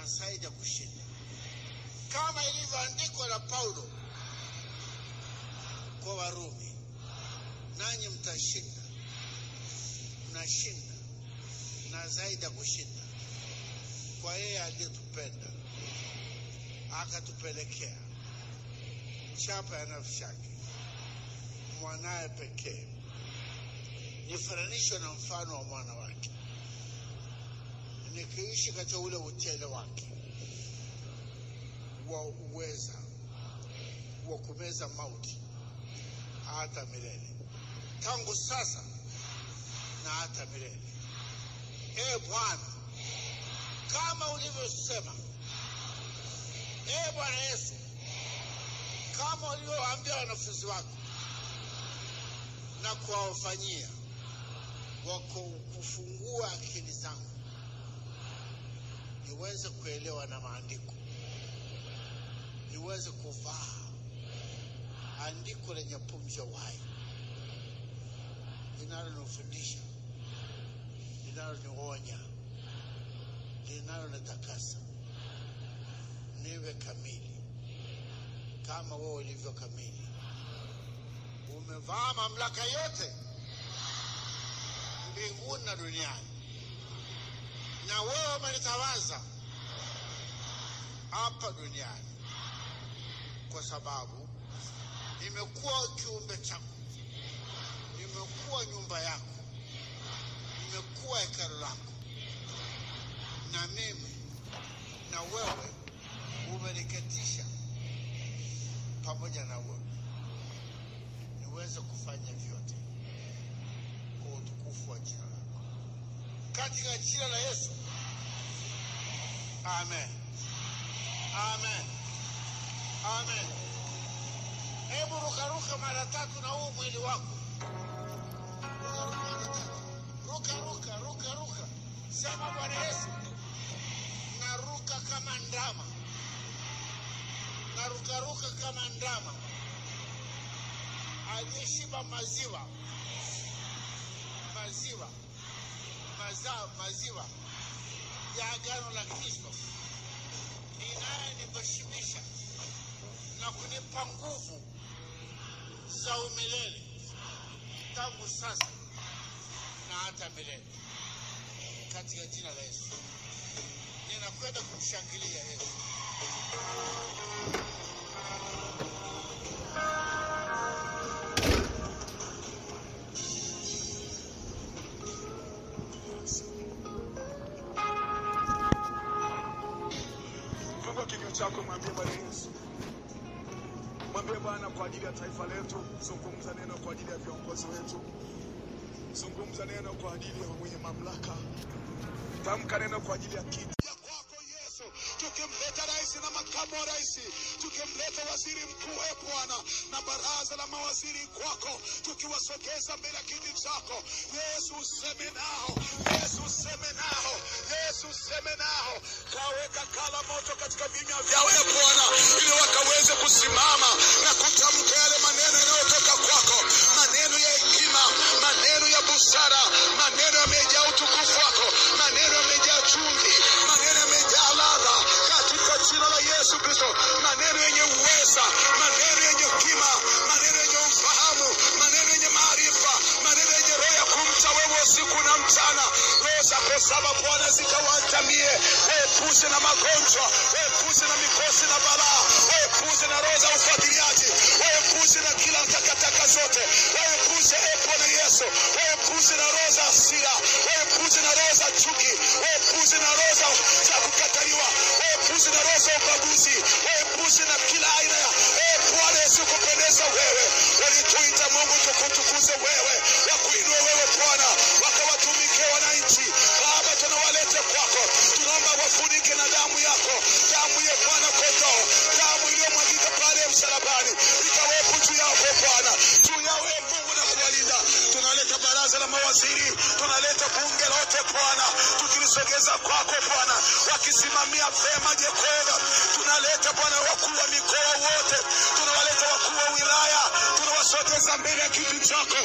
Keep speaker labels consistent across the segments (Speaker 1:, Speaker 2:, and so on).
Speaker 1: tunasaidia kushinda. Kama ilivyoandikwa na Paulo kwa Warumi, nanyi mtashinda, mnashinda na zaidi kushinda kwa yeye aliyetupenda akatupelekea chapa ya nafsi yake mwanae pekee, nifananishwe na mfano wa mwana wake, nikiishi katika ule utele wake wa uweza wa kumeza mauti hata milele, tangu sasa na hata milele. Bwana, kama ulivyosema, Bwana Yesu, kama ulivyowaambia wanafunzi wako na kuwafanyia, wako kufungua akili zangu niweze kuelewa na maandiko, niweze kuvaa andiko lenye pumzi ya uhai linalonifundisha, linalonionya, linalonitakasa, niwe kamili kama wewe ulivyo kamili. Umevaa mamlaka yote mbinguni na duniani, na wewe umenitawaza hapa duniani, kwa sababu nimekuwa kiumbe chako, nimekuwa nyumba yako, nimekuwa hekalu lako, na mimi na wewe umeniketisha pamoja na wewe niweze kufanya vyote kwa utukufu wa jina lako, katika jina la Yesu, amen, amen, amen. Hebu ruka mara tatu na huu mwili wako, ruka. Sema, Bwana Yesu, naruka kama ndama, naruka kama ndama aliyeshiba maziwa ya agano la Kristo, inayenibashibisha na kunipa nguvu za umilele tangu sasa na hata milele, katika jina la Yesu. Ninakwenda kumshangilia Yesu.
Speaker 2: Funga kinywa chako, mwambie Bwana Yesu. Mwambie Bwana, kwa ajili ya taifa letu, zungumza neno kwa ajili ya viongozi wetu. Zungumza neno kwa ajili ya wenye mamlaka. Tamka neno kwa ajili ya kiti kwako Yesu. Tukimleta rais na makamu wa rais, tukimleta waziri mkuu Bwana na baraza la mawaziri kwako, tukiwasogeza mbele kiti chako Yesu, useme nao, Yesu useme nao, Yesu useme nao. Kaweka kala moto katika vinywa vyao Bwana, ili wakaweze kusimama na kutamka yale maneno yanayotoka kwako, maneno ya hekima, maneno ya busara, maneno yamejaa utukufu wako, maneno yamejaa chumvi, maneno yamejaa ladha, katika jina la Yesu Kristo. Maneno yenye uweza, maneno yenye hekima, maneno yenye ufahamu, maneno yenye maarifa, maneno yenye roho ya kumcha wewe usiku na mchana. Roho zako saba Bwana zikawatamie, waepushe na magonjwa, waepushe na mikosi na balaa, waepushe na roho za ufuatiliaji, waepushe na kila takataka zote, waepushe Bwana Yesu, waepushe na roho za hasira, waepushe na roho za chuki, waepushe na roho za kukataliwa, waepushe na roho za ubaguzi, waepushe na kila aina ya Bwana Yesu kupendeza wewe. Walituita Mungu tukutukuze wewe, wakuinue wewe Bwana, wakawatumikie wananchi. Baba, tunawaleta kwako, tunaomba wafunike na damu yako, damu ya Bwana kondoo, damu iliyomwagika pale msalabani, ikawepo juu yao Bwana, juu yao Mungu na kuwalinda. Tunaleta baraza la mawaziri, tunaleta bunge lote Bwana, tukilisogeza kwako Bwana, wakisimamia vema Jehova. Tunaleta Bwana wakuu wa mikoa wote, tunawaleta wakuu wa wilaya, tunawasogeza mbele ya kiti chako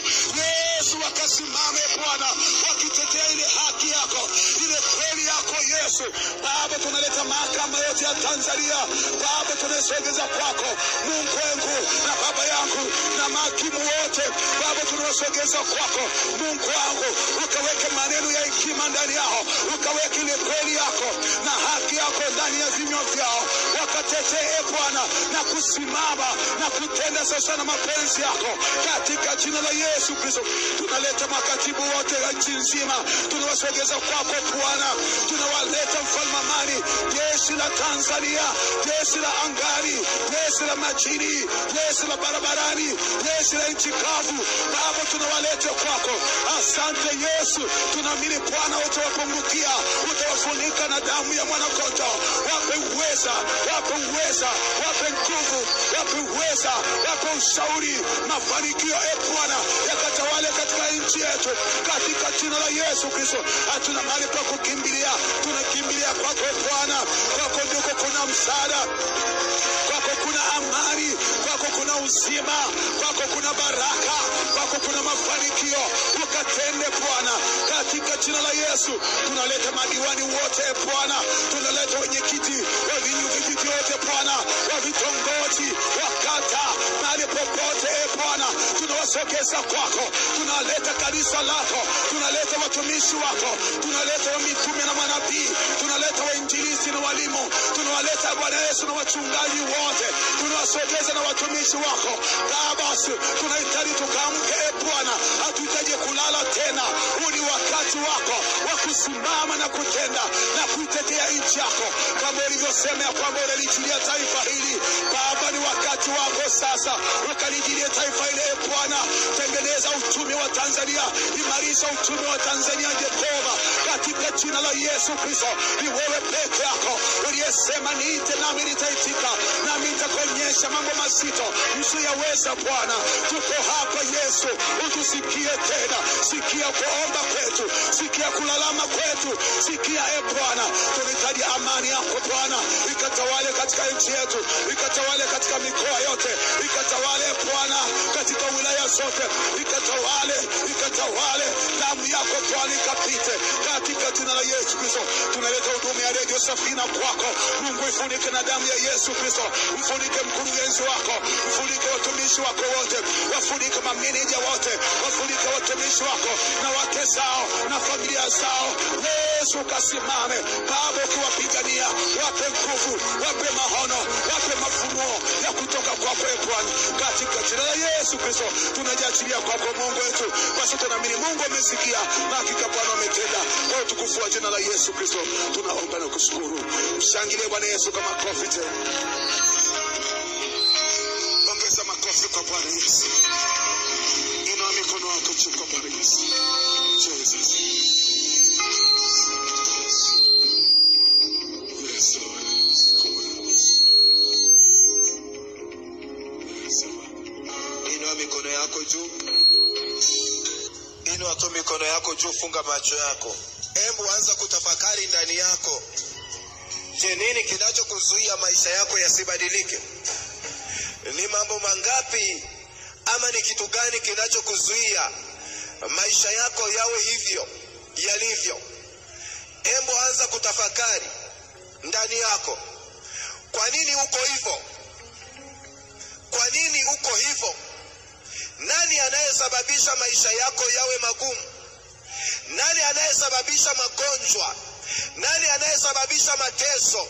Speaker 2: Yesu, wakasimame Bwana, wakitetea ile haki yako, ile kweli yako Yesu. Yesu. Baba, tunaleta mahakama yote ya Tanzania. Baba, tunasogeza kwako Mungu wangu na baba yangu na mahakimu wote. Baba, tunasogeza kwako Mungu wangu, ukaweke maneno ya hekima ndani yao, ukaweke ile kweli yako na haki yako ndani ya vinywa vyao, wakatetee Bwana na kusimama na kutenda sasa na mapenzi yako katika jina la Yesu Kristo. Tunaleta makatibu wote wa nchi nzima, tunawasogeza kwako Bwana. Tunawaleta mfalme amani, jeshi la Tanzania, jeshi la angani, jeshi la majini, jeshi la barabarani, jeshi la nchi kavu. Baba, tunawaleta kwako. Asante Yesu, tunaamini Bwana utawapungukia, utawafunika na damu ya mwana-kondoo. Wape uweza, wape uweza, wape nguvu, wape uweza, wape ushauri, mafanikio Bwana yakatawale katika nchi yetu katika jina la Yesu Kristo. Hatuna mahali pa kukimbilia, tunakimbilia kwako Bwana. Kwako ndiko kuna msaada, kwako kuna amani, kwako kuna uzima, kwako kuna baraka, kwako kuna mafanikio. Ukatende Bwana katika jina la Yesu. Tunaleta madiwani wote Bwana, tunaleta wenyekiti wa vijiji wote Bwana, wa vitongoji, wa kata, mahali popote Bwana, tunawasogeza kwako. Tunaleta kanisa lako, tunaleta watumishi wako, tunaleta wa mitume na manabii, tunaleta wainjilisti na walimu, tunawaleta Bwana Yesu na wachungaji wote, tunawasogeza na watumishi wako. Baba, tunahitaji tukaamke Bwana, hatuhitaji kulala tena. Huu ni wakati wako wa kusimama na kutenda na kuitetea nchi yako kama ulivyosema ya kwamba unalijilia taifa hili. Baba, ni wakati wako sasa, ukalijilia taifa hili Bwana. Tengeneza uchumi wa Tanzania, imarisha uchumi wa Tanzania Jehova, katika jina la Yesu Kristo. Ni wewe peke yako uliyesema niite nami nitaitika, nami nitakuonyesha mambo mazito msiyoweza Bwana. Tuko hapa Yesu, utusikie tena. Sikia kuomba kwetu, sikia kulalama kwetu, sikia Bwana. Tunahitaji amani yako Bwana, ikatawale katika nchi yetu, ikatawale katika mikoa yote, ikatawale Bwana katika wilaya zote, ikatawale damu yako Bwana ikapite katika jina la Yesu Kristo. Tunaleta huduma ya Radio Safina kwako Mungu, ifunike na damu ya Yesu Kristo. Mfunike mkurugenzi wako, mfunike watumishi wako wote, wafunike mameneja wote, wafunike watumishi wako na wake zao na familia zao. Yesu, kasimame Baba, ukiwapigania, wape nguvu, wape maono, wape mafunuo ya kutoka kwako Bwana, katika jina la Yesu Kristo. Tunajiachilia kwako Mungu wetu, basi tunaamini Mungu amesikia na hakika Bwana ametenda. Kwa utukufu wa jina la Yesu Kristo tunaomba na kushukuru. Mshangilie Bwana Yesu kama makofi tena. Ongeza makofi kwa Bwana Yesu. Inua mikono yako juu kwa Bwana Yesu. Jesus. Yes, Lord. Inua mikono yako juu. Inua tu mikono yako juu, funga macho yako. Hebu anza kutafakari ndani yako. Je, nini kinachokuzuia maisha yako yasibadilike? Ni mambo mangapi ama ni kitu gani kinachokuzuia maisha yako yawe hivyo yalivyo? Hebu anza kutafakari ndani yako. Kwa nini uko hivyo? Kwa nini uko hivyo? Nani anayesababisha maisha yako yawe magumu? Nani anayesababisha magonjwa? Nani anayesababisha mateso?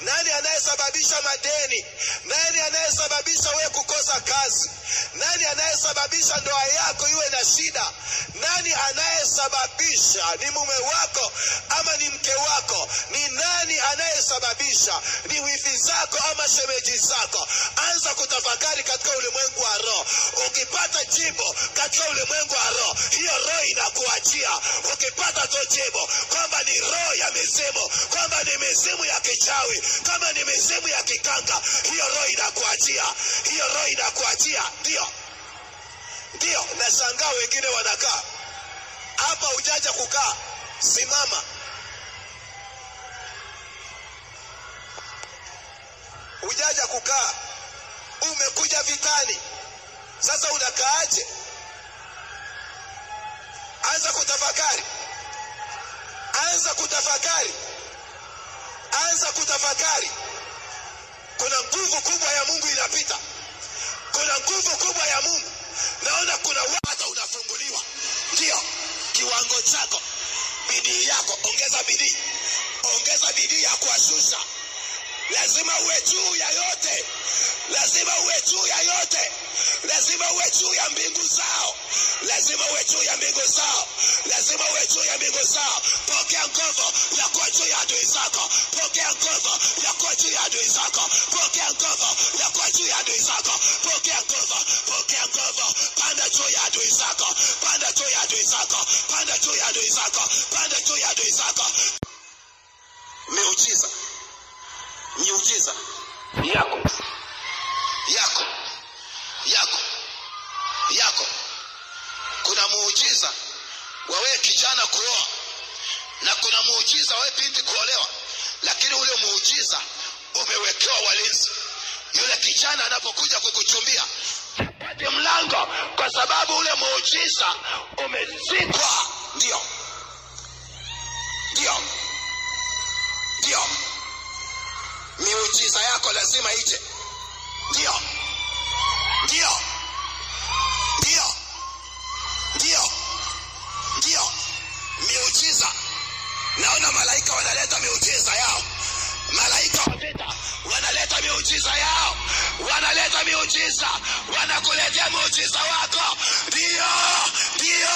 Speaker 2: Nani anayesababisha madeni? Nani anayesababisha wewe kukosa kazi? Nani anayesababisha ndoa yako iwe na shida? Nani anayesababisha? Ni mume wako ama ni mke wako? Ni nani anayesababisha? Ni wifi zako ama shemeji zako? Anza kutafakari katika ulimwengu wa roho. Ukipata jibu katika ulimwengu wa roho, hiyo roho inakuachia. Ukipata to jibu kwamba ni roho ya mizimu, kwamba ni mizimu ya kichawi, kama ni mizimu ya kikanga, hiyo roho inakuachia. Hiyo roho inakuachia. Ndio, nashangaa wengine wanakaa hapa, hujaja kukaa, simama. Hujaja kukaa, umekuja vitani. Sasa unakaaje? Anza kutafakari. Anza kutafakari.
Speaker 3: na kutafakari, kuna nguvu kubwa ya Mungu inapita. Kuna nguvu kubwa ya Mungu. Naona kuna watu unafunguliwa. Ndio kiwango chako, bidii yako, ongeza bidii. Ongeza bidii ya kuashusha. Lazima uwe juu ya yote. Lazima uwe juu ya yote. Lazima uwe juu ya mbingu zao. Lazima uwe juu ya mbingu zao. Lazima uwe juu ya mbingu zao. Pokea nguvu ya kuwa juu ya adui zako. Pokea nguvu ya kuwa juu ya adui zako. Pokea nguvu ya kuwa juu ya adui zako. Pokea nguvu. Pokea nguvu. Panda juu ya adui zako. Panda juu ya adui zako. Panda juu ya adui zako. Panda juu ya adui zako. Miujiza. Miujiza yako. Yako. Yako. Yako. Kuna muujiza wa wewe kijana kuoa, na kuna muujiza wa wewe binti kuolewa, lakini ule muujiza umewekewa walinzi. Yule kijana anapokuja kukuchumbia apate mlango, kwa sababu ule muujiza umezikwa. Ndio. Ndio. Ndio. Miujiza yako lazima ije. Ndio. Ndio. Ndio. Ndio. Ndio. Miujiza. Naona malaika wanaleta miujiza yao. Malaika wa vita wanaleta miujiza yao. Wanaleta miujiza. Wanakuletea muujiza wako. Ndio. Ndio.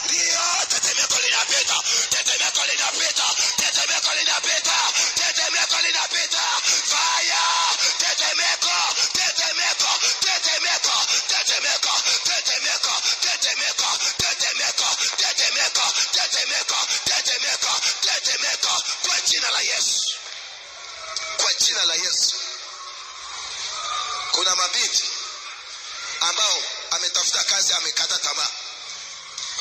Speaker 3: Ndio. Tetemeko linapita. Tetemeko linapita. Tetemeko linapita. Tetemeko linapita. Fire. Tetemeko. Tetemeko. Tetemeko. Tetemeko. Tetemeko. Tetemeko. Tetemeko. Tetemeko. Tetemeko. Tetemeko. Tetemeko. Kwa jina la Yesu. Kwa jina la Yesu. Kuna mabinti ambao ametafuta kazi, amekata tamaa.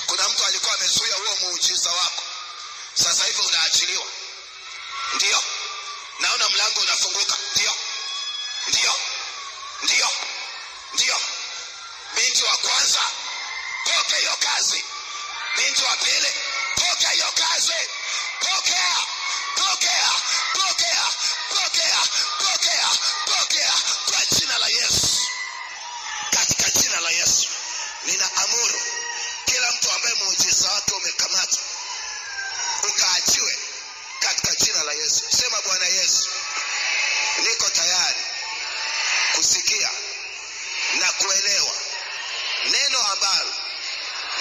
Speaker 3: Kuna mtu alikuwa amezuia huo muujiza wako. Sasa hivi unaachiliwa. Ndio. Naona mlango unafunguka. Ndio. Ndio. Ndio. Ndio. Binti wa kwanza, pokea hiyo kazi. Binti wa pili, pokea hiyo kazi. Pokea. Pokea. Pokea. Pokea. Pokea. Pokea. Kwa jina la Yesu. Katika jina la Yesu. Ninaamuru kila mtu ambaye muujiza wake umekamata ukaachiwe katika jina la Yesu. Sema, Bwana Yesu, niko tayari kusikia na kuelewa neno ambalo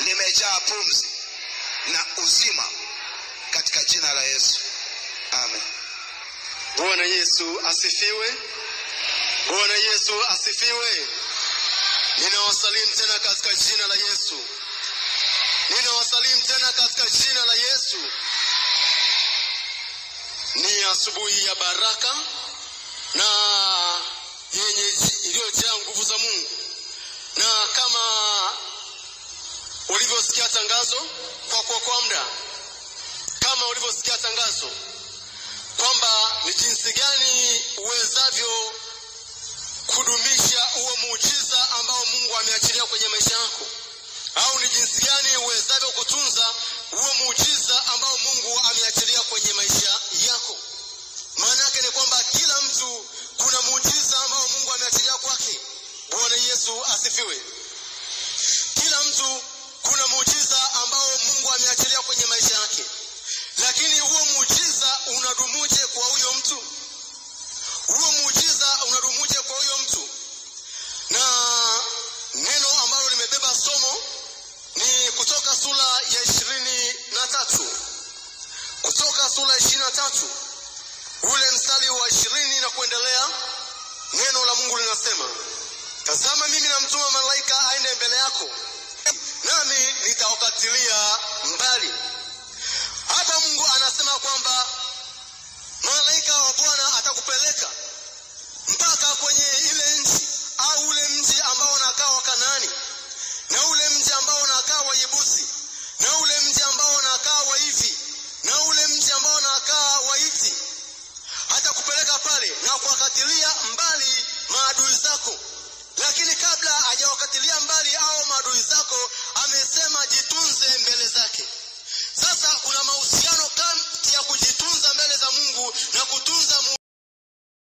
Speaker 3: limejaa pumzi na uzima katika jina la Yesu. Amen.
Speaker 4: Bwana Yesu asifiwe. Bwana Yesu asifiwe. Ninawasalimu tena katika jina la Yesu. Ninawasalimu tena katika jina la Yesu. Ni asubuhi ya baraka na yenye iliyojaa nguvu za Mungu. Na kama ulivyosikia tangazo kwa muda, kama ulivyosikia tangazo kwamba ni jinsi gani uwezavyo kudumisha huo muujiza ambao Mungu ameachilia kwenye maisha yako, au ni jinsi gani uwezavyo kutunza huo muujiza ambao Mungu ameachilia kwenye maisha yako. Maana yake ni kwamba kila mtu kuna muujiza ambao Mungu ameachilia kwake. Bwana Yesu asifiwe. Kila mtu kuna muujiza ambao Mungu ameachilia kwenye maisha yake. Lakini huo muujiza unadumuje kwa huyo mtu? Huo muujiza unadumuje kwa huyo mtu? Na neno ambalo limebeba somo ni kutoka sura ya 23. Kutoka sura ya 23. Ule mstari wa 20 na kuendelea, neno la Mungu linasema, tazama mimi namtuma malaika aende mbele yako, nami nitawakatilia mbali. Hapa Mungu anasema kwamba malaika wa Bwana atakupeleka mpaka kwenye ile nchi au ule mji ambao unakaa wa Kanaani, na ule mji ambao unakaa wa Yebusi, na ule mji ambao unakaa wa Hivi, na ule mji ambao unakaa wa Hiti. Atakupeleka pale na kuwakatilia mbali maadui zako. Lakini kabla hajawakatilia mbali au maadui zako, amesema jitunze mbele zake. Sasa kuna mahusiano kati ya kujitunza mbele za Mungu na kutunza